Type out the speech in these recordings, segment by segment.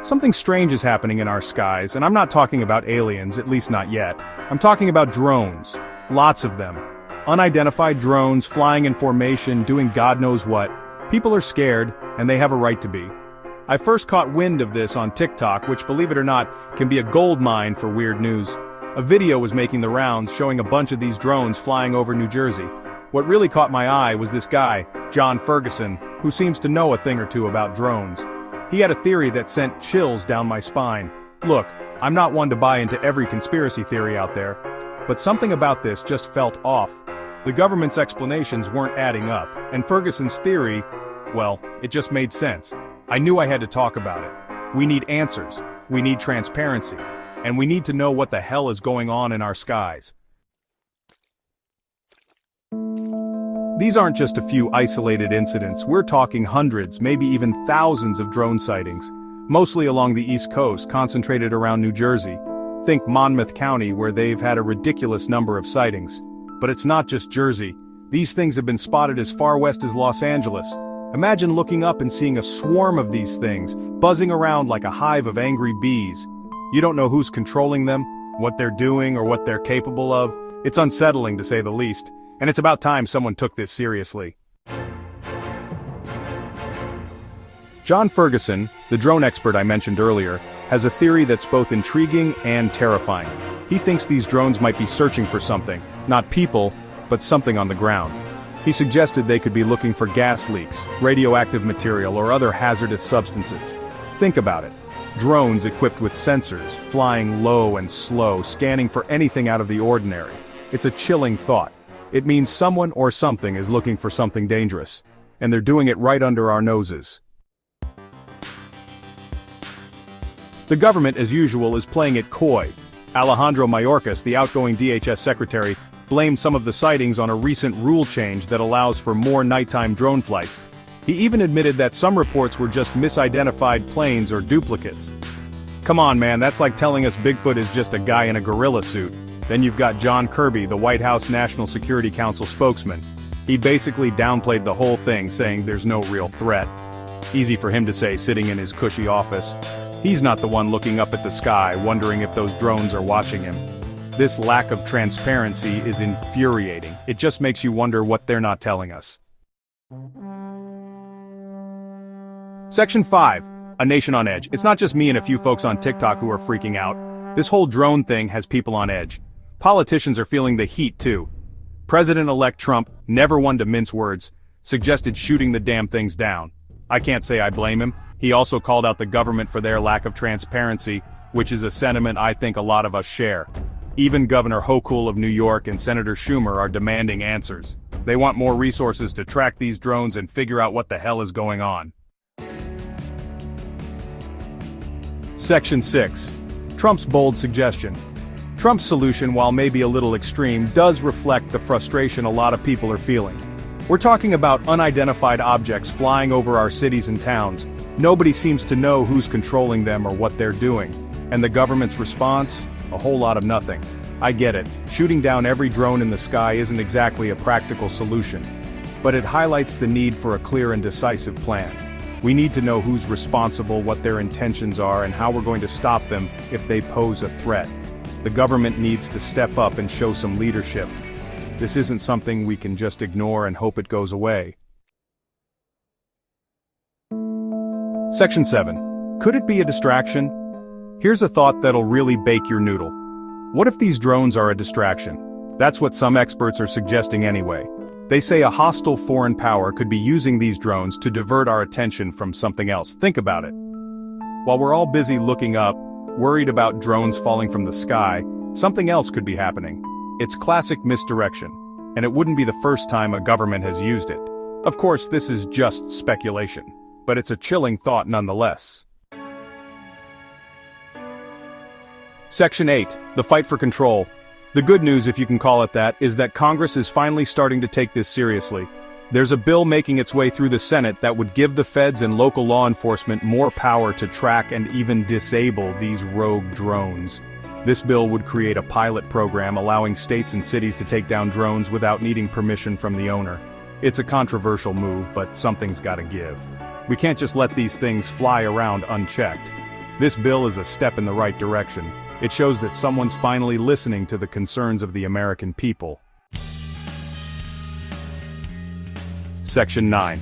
Something strange is happening in our skies, and I'm not talking about aliens, at least not yet. I'm talking about drones. Lots of them. Unidentified drones flying in formation, doing God knows what. People are scared, and they have a right to be. I first caught wind of this on TikTok, which, believe it or not, can be a gold mine for weird news. A video was making the rounds showing a bunch of these drones flying over New Jersey. What really caught my eye was this guy, John Ferguson, who seems to know a thing or two about drones. He had a theory that sent chills down my spine. Look, I'm not one to buy into every conspiracy theory out there, but something about this just felt off. The government's explanations weren't adding up, and Ferguson's theory, well, it just made sense. I knew I had to talk about it. We need answers, we need transparency, and we need to know what the hell is going on in our skies. These aren't just a few isolated incidents, we're talking hundreds, maybe even thousands of drone sightings, mostly along the East Coast, concentrated around New Jersey. Think Monmouth County, where they've had a ridiculous number of sightings. But it's not just Jersey. These things have been spotted as far west as Los Angeles. Imagine looking up and seeing a swarm of these things, buzzing around like a hive of angry bees. You don't know who's controlling them, what they're doing, or what they're capable of. It's unsettling, to say the least. And it's about time someone took this seriously. John Ferguson, the drone expert I mentioned earlier, has a theory that's both intriguing and terrifying. He thinks these drones might be searching for something, not people, but something on the ground. He suggested they could be looking for gas leaks, radioactive material, or other hazardous substances. Think about it. Drones equipped with sensors, flying low and slow, scanning for anything out of the ordinary. It's a chilling thought. It means someone or something is looking for something dangerous, and they're doing it right under our noses. The government, as usual, is playing it coy. Alejandro Mayorkas, the outgoing DHS secretary, blamed some of the sightings on a recent rule change that allows for more nighttime drone flights. He even admitted that some reports were just misidentified planes or duplicates. Come on, man, that's like telling us Bigfoot is just a guy in a gorilla suit. Then you've got John Kirby, the White House National Security Council spokesman. He basically downplayed the whole thing, saying there's no real threat. Easy for him to say sitting in his cushy office. He's not the one looking up at the sky, wondering if those drones are watching him. This lack of transparency is infuriating. It just makes you wonder what they're not telling us. Section 5. A nation on edge. It's not just me and a few folks on TikTok who are freaking out. This whole drone thing has people on edge. Politicians are feeling the heat too. President-elect Trump, never one to mince words, suggested shooting the damn things down. I can't say I blame him. He also called out the government for their lack of transparency, which is a sentiment I think a lot of us share. Even Governor Hochul of New York and Senator Schumer are demanding answers. They want more resources to track these drones and figure out what the hell is going on. Section 6. Trump's bold suggestion. Trump's solution, while maybe a little extreme, does reflect the frustration a lot of people are feeling. We're talking about unidentified objects flying over our cities and towns. Nobody seems to know who's controlling them or what they're doing. And the government's response? A whole lot of nothing. I get it, shooting down every drone in the sky isn't exactly a practical solution. But it highlights the need for a clear and decisive plan. We need to know who's responsible, what their intentions are, and how we're going to stop them if they pose a threat. The government needs to step up and show some leadership. This isn't something we can just ignore and hope it goes away. Section 7. Could it be a distraction? Here's a thought that'll really bake your noodle. What if these drones are a distraction? That's what some experts are suggesting anyway. They say a hostile foreign power could be using these drones to divert our attention from something else. Think about it. While we're all busy looking up, worried about drones falling from the sky, something else could be happening. It's classic misdirection, and it wouldn't be the first time a government has used it. Of course, this is just speculation, but it's a chilling thought nonetheless. Section 8. The fight for control. The good news, if you can call it that, is that Congress is finally starting to take this seriously. There's a bill making its way through the Senate that would give the feds and local law enforcement more power to track and even disable these rogue drones. This bill would create a pilot program allowing states and cities to take down drones without needing permission from the owner. It's a controversial move, but something's gotta give. We can't just let these things fly around unchecked. This bill is a step in the right direction. It shows that someone's finally listening to the concerns of the American people. Section 9.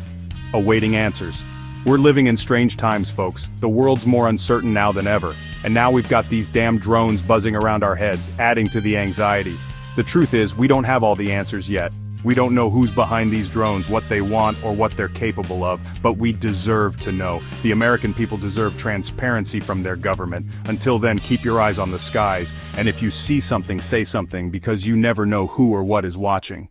Awaiting answers. We're living in strange times, folks. The world's more uncertain now than ever. And now we've got these damn drones buzzing around our heads, adding to the anxiety. The truth is, we don't have all the answers yet. We don't know who's behind these drones, what they want, or what they're capable of, but we deserve to know. The American people deserve transparency from their government. Until then, keep your eyes on the skies, and if you see something, say something, because you never know who or what is watching.